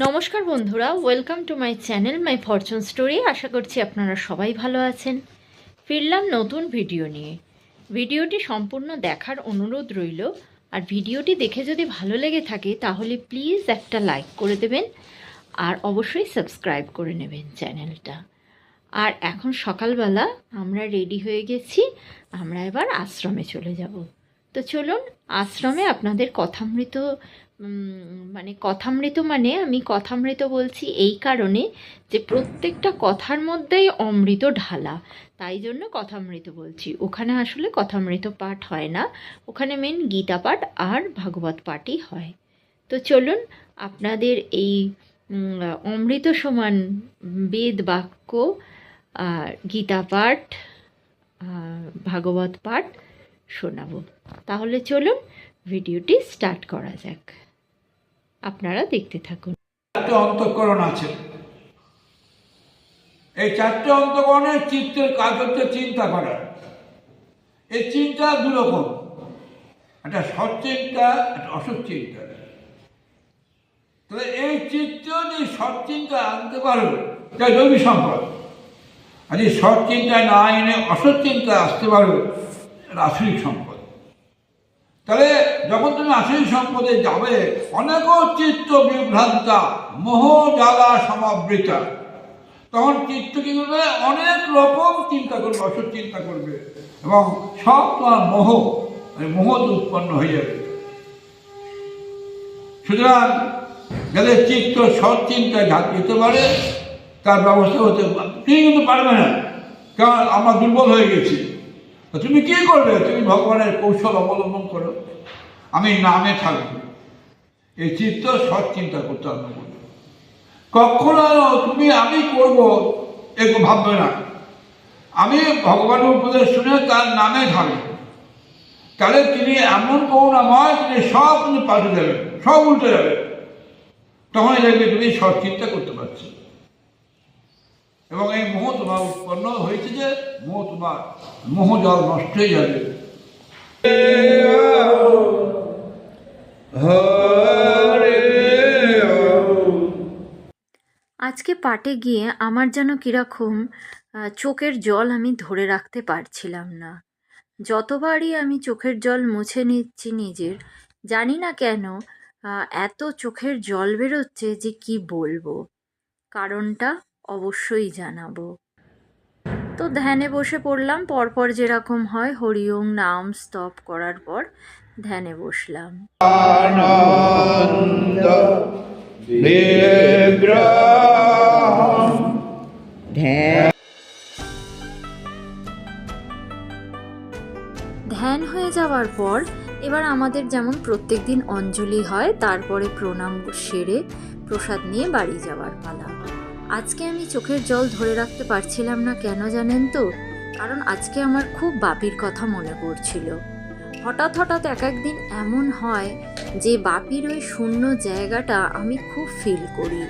নমস্কার বন্ধুরা, welcome to my channel my fortune story. আশা করছি আপনারা সবাই ভালো আছেন। ফিরলাম নতুন ভিডিও নিয়ে। ভিডিওটি সম্পূর্ণ দেখার অনুরোধ রইল। আর ভিডিওটি দেখে যদি ভালো লেগে থাকে তাহলে প্লিজ একটা লাইক করে দেবেন আর অবশ্যই সাবস্ক্রাইব করে নেবেন চ্যানেলটা। আর এখন সকালবেলা আমরা রেডি হয়ে গেছি, আমরা এবার আশ্রমে চলে যাব। তো চলুন, আশ্রমে আপনাদের কথামৃত মানে আমি কথামৃত বলছি এই কারণে যে প্রত্যেকটা কথার মধ্যেই অমৃত ঢালা, তাই জন্য কথামৃত বলছি। ওখানে আসলে কথামৃত পাঠ হয় না, ওখানে মেন গীতা পাঠ আর ভাগবত পাঠই হয়। তো চলুন, আপনাদের এই অমৃত সমান বেদ বাক্য আর গীতা পাঠ ভাগবত পাঠ শোনাবো। তাহলে চলুন ভিডিওটি স্টার্ট করা যাক, আপনারা দেখতে থাকুন। চারটে অন্তঃকরণ আছে। এই চারটে অন্তঃকরণের চিত্তের কাজ হচ্ছে চিন্তা করা। এই চিন্তা দুরকম, একটা সৎ চিন্তা, একটা অসৎ চিন্তা। তাহলে এই চিত্ত যদি সৎ চিন্তা আনতে পারো তাই রবি সম্পদ, আর যদি সৎ চিন্তা না এনে অসৎ চিন্তা আসতে পারো আসরিক সম্পদ। তাহলে যখন তুমি আসরিক সম্পদে যাবে, অনেক চিত্ত বিভ্রান্তা মোহ জ্বালা সমাবৃতা, তখন চিত্ত কি করবে? অনেক রকম চিন্তা করবে, অসৎ চিন্তা করবে, এবং সব তোমার মোহ উৎপন্ন হয়ে যাবে। সুতরাং যাদের চিত্ত সৎ চিন্তায় যেতে পারে তার ব্যবস্থা হতে তুমি কিন্তু পারবে না, কারণ আমরা দুর্বল হয়ে গেছি। তুমি কি করবে? তুমি ভগবানের কৌশল অবলম্বন করো, আমি নামে থাকবো। এই চিত্ত সৎ চিন্তা করতে হবে। কখনো তুমি আমি করব এরকম ভাববে না, আমি ভগবানের উপদেশ শুনে তার নামে থাকবো। তাহলে তিনি এমন করুণাময়, তিনি সব কিন্তু পাল্টে দেবেন, সব উল্টে যাবে। তখনই দেখবে তুমি সৎ চিন্তা করতে পারছো। এবং এই মোহ তোমার উৎপন্ন হয়েছে, যে মোহ জল নষ্ট হয়ে যাবে। আজকে পাটে গিয়ে আমার যেন কীরকম চোখের জল আমি ধরে রাখতে পারছিলাম না। যতবারই আমি চোখের জল মুছে নিচ্ছি নিজের, জানি না কেন এত চোখের জল বেরোচ্ছে যে কি বলবো। কারণটা অবশ্যই জানাবো। তো ধ্যানে বসে পড়লাম, পরপর যেরকম হয় হরি ওম নাম স্তব করার পর ধ্যানে বসলাম। ধ্যান হয়ে যাওয়ার পর এবার আমাদের যেমন প্রত্যেক দিন অঞ্জলি হয়, তারপরে প্রণাম সেরে প্রসাদ নিয়ে বাড়ি যাওয়ার পালা। আজকে আমি চোখের জল ধরে রাখতে পারছিলাম না, কেন জানেন তো? কারণ আজকে আমার খুব বাপির কথা মনে পড়ছিল। হঠাৎ এক একদিন এমন হয় যে বাপির ওই শূন্য জায়গাটা আমি খুব ফিল করি,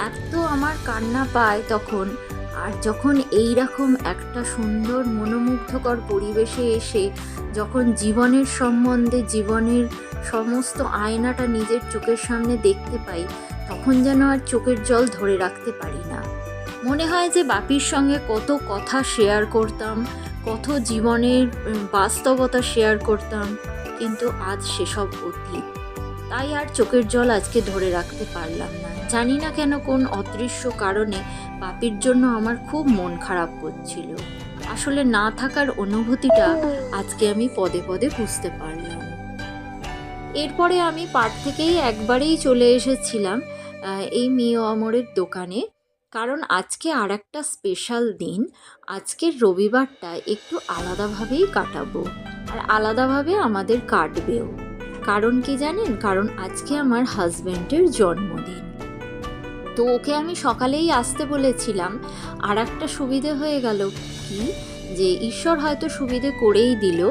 এত আমার কান্না পায় তখন। আর যখন এইরকম একটা সুন্দর মনোমুগ্ধকর পরিবেশে এসে যখন জীবনের সম্বন্ধে, জীবনের সমস্ত আয়নাটা নিজের চোখের সামনে দেখতে পাই, তখন যেন আর চোখের জল ধরে রাখতে পারি না। মনে হয় যে বাপির সঙ্গে কত কথা শেয়ার করতাম, কত জীবনের বাস্তবতা শেয়ার করতাম, কিন্তু আজ সেসব অতীত। তাই আর চোখের জল আজকে ধরে রাখতে পারলাম না। জানি না কেন কোন অদৃশ্য কারণে বাপির জন্য আমার খুব মন খারাপ করছিল। আসলে না থাকার অনুভূতিটা আজকে আমি পদে পদে বুঝতে পারলাম। এরপরে আমি পাট থেকেই একবারেই চলে এসেছিলাম এই মিও আমরের দোকানে, কারণ আজকে আর একটা স্পেশাল দিন। আজকের রবিবারটা একটু আলাদাভাবেই কাটাবো, আর আলাদাভাবে আমাদের কাটবেও। কারণ কি জানেন? কারণ আজকে আমার হাজব্যান্ডের জন্মদিন। তো ওকে আমি সকালেই আসতে বলেছিলাম। আর একটা সুবিধে হয়ে গেল কি, যে ঈশ্বর হয়তো সুবিধে করেই দিল,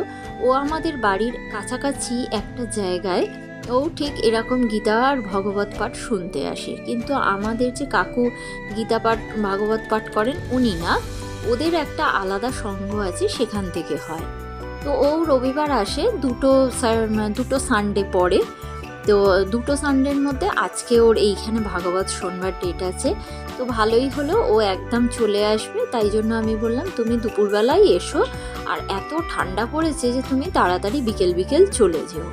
ও আমাদের বাড়ির কাছাকাছি একটা জায়গায় ও ঠিক এরকম গীতা আর ভাগবত পাঠ শুনতে আসে। কিন্তু আমাদের যে কাকু গীতা পাঠ ভাগবত পাঠ করেন উনি না, ওদের একটা আলাদা সংঘ আছে, সেখান থেকে হয়। তো ও রবিবার আসে, দুটো সানডে পরে। তো দুটো সানডের মধ্যে আজকে ওর এইখানে ভাগবত শোনবার ডেট আছে। তো ভালোই হলো, ও একদম চলে আসবে, তাই জন্য আমি বললাম তুমি দুপুরবেলায় এসো, আর এত ঠান্ডা পড়েছে যে তুমি তাড়াতাড়ি বিকেল বিকেল চলে যেও।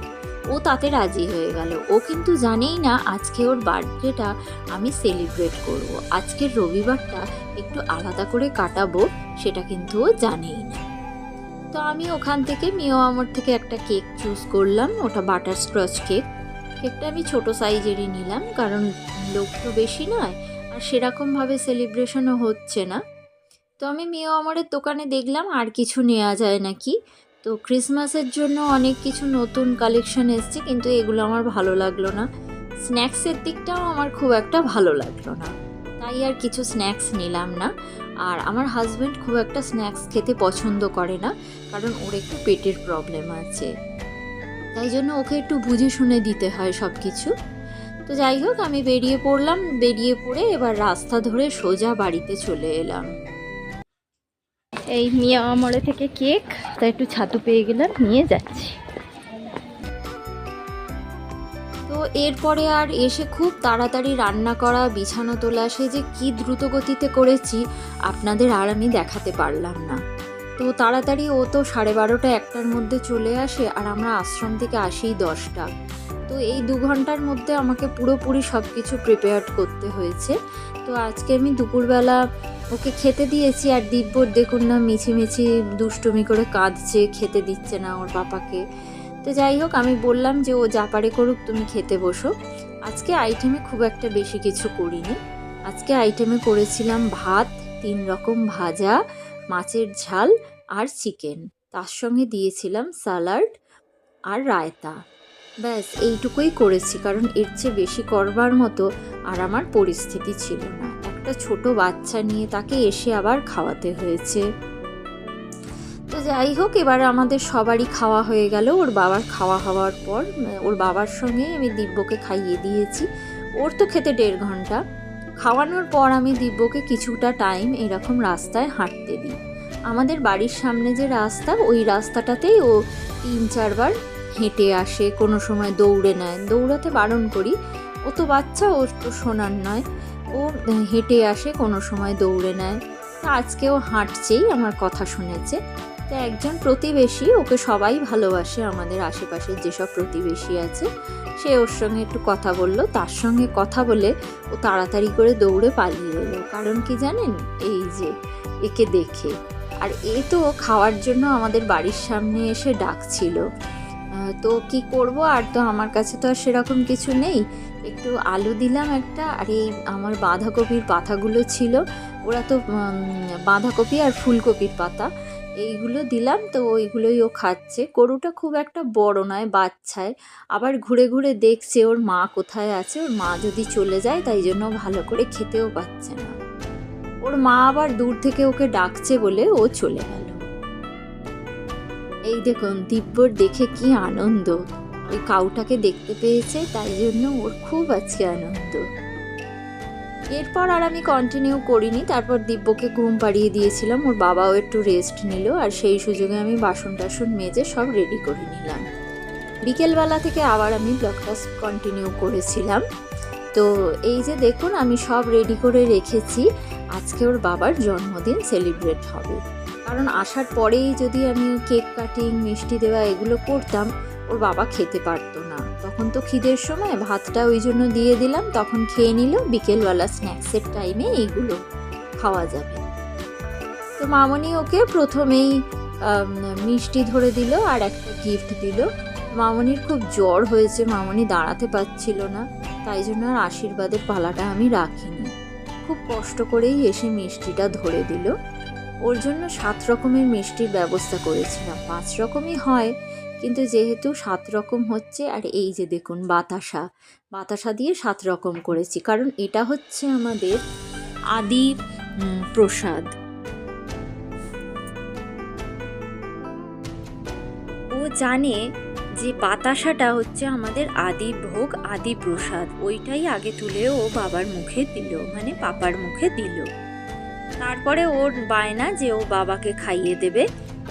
ও তাতে রাজি হয়ে গেল। ও কিন্তু জানেই না আজকে ওর বার্থডেটা আমি সেলিব্রেট করব, আজকের রবিবারটা একটু আলাদা করে কাটাবো, সেটা কিন্তু ও জানেই না। তো আমি ওখান থেকে মিও আমর থেকে একটা কেক চুজ করলাম, ওটা বাটার স্ক্রচ কেক। কেকটা আমি ছোট সাইজেরই নিলাম, কারণ লোক তো বেশি নয় আর সেরকমভাবে সেলিব্রেশনও হচ্ছে না। তো আমি মিও আমরের দোকানে দেখলাম আর কিছু নেওয়া যায় নাকি। তো ক্রিসমাসের জন্য অনেক কিছু নতুন কালেকশন এসছে, কিন্তু এগুলো আমার ভালো লাগলো না। স্ন্যাক্সের দিকটাও আমার খুব একটা ভালো লাগলো না, তাই আর কিছু স্ন্যাক্স নিলাম না। আর আমার হাজব্যান্ড খুব একটা স্ন্যাক্স খেতে পছন্দ করে না, কারণ ওর একটু পেটের প্রবলেম আছে, তাই জন্য ওকে একটু বুঝে শুনে দিতে হয় সব কিছু। তো যাই হোক, আমি বেরিয়ে পড়লাম, বেরিয়ে পড়ে এবার রাস্তা ধরে সোজা বাড়িতে চলে এলাম। এই মিয়া আমরে থেকে কেক, তাই একটু ছাতু পেয়ে গেলাম, নিয়ে যাচ্ছি। তো এরপরে আর এসে খুব তাড়াতাড়ি রান্না করা, বিছানা তোলা, সে যে কি দ্রুত গতিতে করেছি আপনাদের আর আমি দেখাতে পারলাম না। তো তাড়াতাড়ি ও তো 12:30 1টার মধ্যে চলে আসে, আর আমরা আশ্রম থেকে আসিই 10টা। তো এই 2 ঘন্টার মধ্যে আমাকে পুরোপুরি সব কিছু প্রিপেয়ার করতে হয়েছে। তো আজকে আমি দুপুরবেলা ওকে খেতে দিয়েছি, আর দিব্যর দেখুন না মিছিমিছি দুষ্টুমি করে কাঁদছে, খেতে দিচ্ছে না ওর পাপাকে। তো যাই হোক, আমি বললাম যে ও যা পারে করুক, তুমি খেতে বসো। আজকে আইটেমে খুব একটা বেশি কিছু করিনি। আজকে আইটেমে করেছিলাম ভাত, 3 রকম ভাজা, মাছের ঝাল আর চিকেন, তার সঙ্গে দিয়েছিলাম স্যালাড আর রায়তা। ব্যাস এইটুকুই করেছি, কারণ এর চেয়ে বেশি করবার মতো আর আমার পরিস্থিতি ছিল না। একটা ছোট বাচ্চা নিয়ে তাকে এসে আবার খাওয়াতে হয়েছে। তো যাই হোক, এবার আমাদের সবারই খাওয়া হয়ে গেল। ওর বাবার খাওয়া হওয়ার পর ওর বাবার সঙ্গে আমি দিব্যকে খাইয়ে দিয়েছি। ওর তো খেতে 1.5 ঘন্টা। খাওয়ানোর পর আমি দিব্যকে কিছুটা টাইম এরকম রাস্তায় হাঁটতে দিই। আমাদের বাড়ির সামনে যে রাস্তা, ওই রাস্তাটাতেই ও 3-4 বার হেঁটে আসে, কোনো সময় দৌড়ে নেয়। দৌড়াতে বারণ করি, ও তো বাচ্চা, ওর তো শোনার নয়। ও হেঁটে আসে, কোনো সময় দৌড়ে নেয়। তো আজকেও হাঁটছেই, আমার কথা শুনেছে। তো একজন প্রতিবেশী, ওকে সবাই ভালোবাসে, আমাদের আশেপাশের যেসব প্রতিবেশী আছে, সে ওর সঙ্গে একটু কথা বললো। তার সঙ্গে কথা বলে ও তাড়াতাড়ি করে দৌড়ে পালিয়ে এলো। কারণ কি জানেন, এই যে একে দেখে। আর এ তো খাওয়ার জন্য আমাদের বাড়ির সামনে এসে ডাকছিল। তো কি করব, আর তো আমার কাছে তো আর সেরকম কিছু নেই। একটু আলু দিলাম একটা, আর এই আমার বাঁধাকপির পাতাগুলো ছিল, ওরা তো বাঁধাকপি আর ফুলকপির পাতা, এইগুলো দিলাম। তো ওইগুলোই ও খাচ্ছে। গরুটা খুব একটা বড় নয়, বাচ্চায়, আবার ঘুরে ঘুরে দেখছে ওর মা কোথায় আছে, ওর মা যদি চলে যায়, তাই জন্য ভালো করে খেতেও পাচ্ছে না। ওর মা আবার দূর থেকে ওকে ডাকছে বলে ও চলে গেল। এই দেখুন, দিব্যর দেখে কি আনন্দ, ওই কাউটাকে দেখতে পেয়েছে, তাই জন্য ওর খুব আজকে আনন্দ। এরপর আর আমি কন্টিনিউ করিনি। তারপর দিব্যকে ঘুম পাড়িয়ে দিয়েছিলাম, ওর বাবাও একটু রেস্ট নিল, আর সেই সুযোগে আমি বাসন টাসন মেজে সব রেডি করে নিলাম। বিকেলবেলা থেকে আবার আমি ব্লগটা কন্টিনিউ করেছিলাম। তো এই যে দেখুন, আমি সব রেডি করে রেখেছি, আজকে ওর বাবার জন্মদিন সেলিব্রেট হবে। কারণ আসার পরেই যদি আমি কেক কাটিং, মিষ্টি দেওয়া এগুলো করতাম, ওর বাবা খেতে পারতো না। তখন তো খিদের সময় ভাতটা ওই জন্য দিয়ে দিলাম, তখন খেয়ে নিল। বিকেলবেলা স্ন্যাক্সের টাইমে এইগুলো খাওয়া যাবে। তো মামনি ওকে প্রথমেই মিষ্টি ধরে দিল আর একটা গিফট দিল। মামনির খুব জ্বর হয়েছে, মামনি দাঁড়াতে পারছিল না, তাই জন্য আর আশীর্বাদের পালাটা আমি রাখিনি। খুব কষ্ট করেই এসে মিষ্টিটা ধরে দিল। ওর জন্য 7 রকমের মিষ্টির ব্যবস্থা করেছিলাম। 5 রকমই হয়, কিন্তু যেহেতু 7 রকম হচ্ছে, আর এই যে দেখুন বাতাসা দিয়ে 7 রকম করেছি, কারণ এটা হচ্ছে আমাদের আদি প্রসাদ। ও জানে যে বাতাসাটা হচ্ছে আমাদের আদি ভোগ, আদি প্রসাদ। ওইটাই আগে তুলে ও বাবার মুখে দিল, মানে পাপার মুখে দিল। তারপরে ওর বায়না যে ও বাবাকে খাইয়ে দেবে,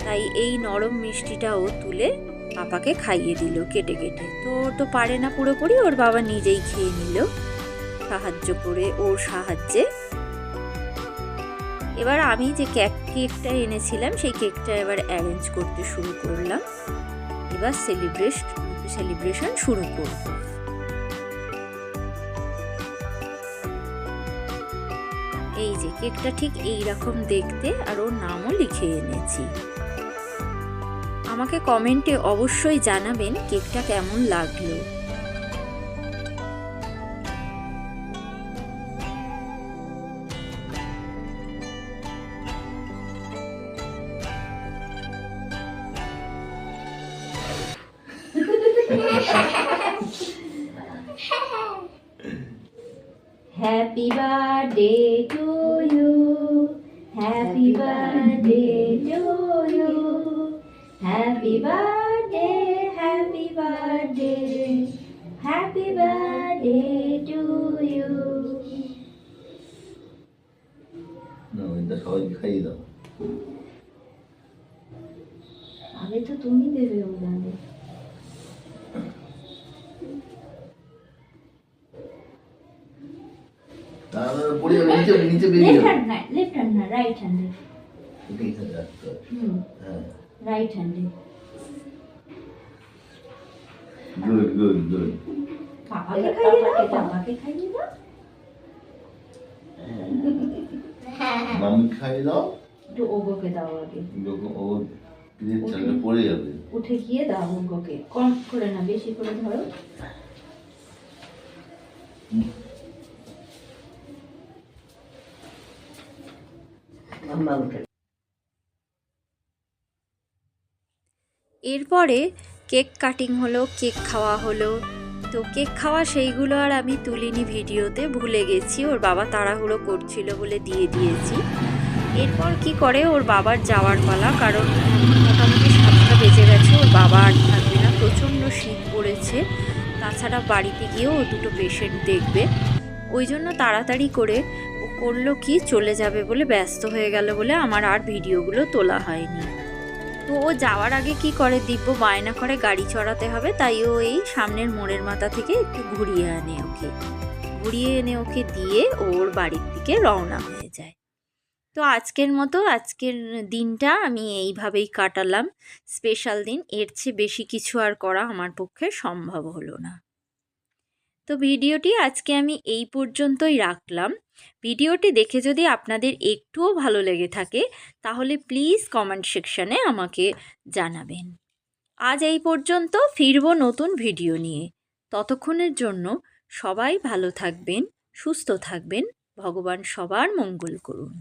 তাই এই নরম মিষ্টিটা ও তুলে পাপাকে খাইয়ে দিল কেটে কেটে। তো ও তো পারে না পুরোপুরি, ওর বাবা নিজেই খেয়ে নিল সাহায্য করে, ওর সাহায্যে। এবার আমি যে কেকটা এনেছিলাম সেই কেকটা এবার অ্যারেঞ্জ করতে শুরু করলাম। এবার সেলিব্রেশন শুরু করব। এই যে কেকটা ঠিক এই রকম দেখতে, আর ওর নামও লিখে এনেছি। আমাকে কমেন্টে অবশ্যই জানাবেন কেকটা কেমন লাগলো। Happy birthday to you. Happy birthday to you. Happy birthday, happy birthday. Happy birthday to you. না এটা সবাইকে খাইয়ে দাও। আগে তো তুমি দেবে ওখানে। তারপরে পড়ে যাবে, নিচে বেরিয়ে লেফট যাবে। হ্যান্ড না, লেফট হ্যান্ড না, রাইট হ্যান্ডে। এটা এখানে রাখতে হবে। হ্যাঁ, রাইট হ্যান্ডে। গুড। পাপাকে খাইয়ে দাও, পাপাকে খাইয়ে দাও। মামি খাইয়ে দাও। একটু ওগোকে দাও আগে। ও প্লেট চালটা পড়ে যাবে। উঠে গিয়ে দাও ওগোকে, কম করে না, বেশি করে ধরো। এরপরে কেক কাটিং হলো, কেক খাওয়া হলো। তো কেক খাওয়া সেইগুলো আর আমি তুলিনি ভিডিওতে, ভুলে গেছি, ওর বাবা তাড়াহুড়ো করছিল বলে দিয়ে দিয়েছি। এরপর কি করে, ওর বাবার যাওয়ার পালা, কারণ মোটামুটি 7টা বেজে গেছে, ওর বাবা আর থাকবে না, প্রচণ্ড শীত পড়েছে। তাছাড়া বাড়িতে গিয়েও ও দুটো পেশেন্ট দেখবে, ওই জন্য তাড়াতাড়ি করে ও করলো কি, চলে যাবে বলে ব্যস্ত হয়ে গেল বলে আমার আর ভিডিওগুলো তোলা হয়নি। তো ও যাওয়ার আগে কি করে, দিব্য বায়না করে গাড়ি চড়াতে হবে, তাই ও এই সামনের মোড়ের মাথা থেকে একটু ঘুরিয়ে এনে ওকে দিয়ে ওর বাড়ির দিকে রওনা হয়ে যায়। তো আজকের দিনটা আমি এইভাবেই কাটালাম, স্পেশাল দিন। এর চেয়ে বেশি কিছু আর করা আমার পক্ষে সম্ভব হলো না। তো ভিডিওটি আজকে আমি এই পর্যন্তই রাখলাম। ভিডিওটি দেখে যদি আপনাদের একটুও ভালো লেগে থাকে তাহলে প্লিজ কমেন্ট সেকশানে আমাকে জানাবেন। আজ এই পর্যন্ত, ফিরব নতুন ভিডিও নিয়ে। ততক্ষণের জন্য সবাই ভালো থাকবেন, সুস্থ থাকবেন, ভগবান সবার মঙ্গল করুন।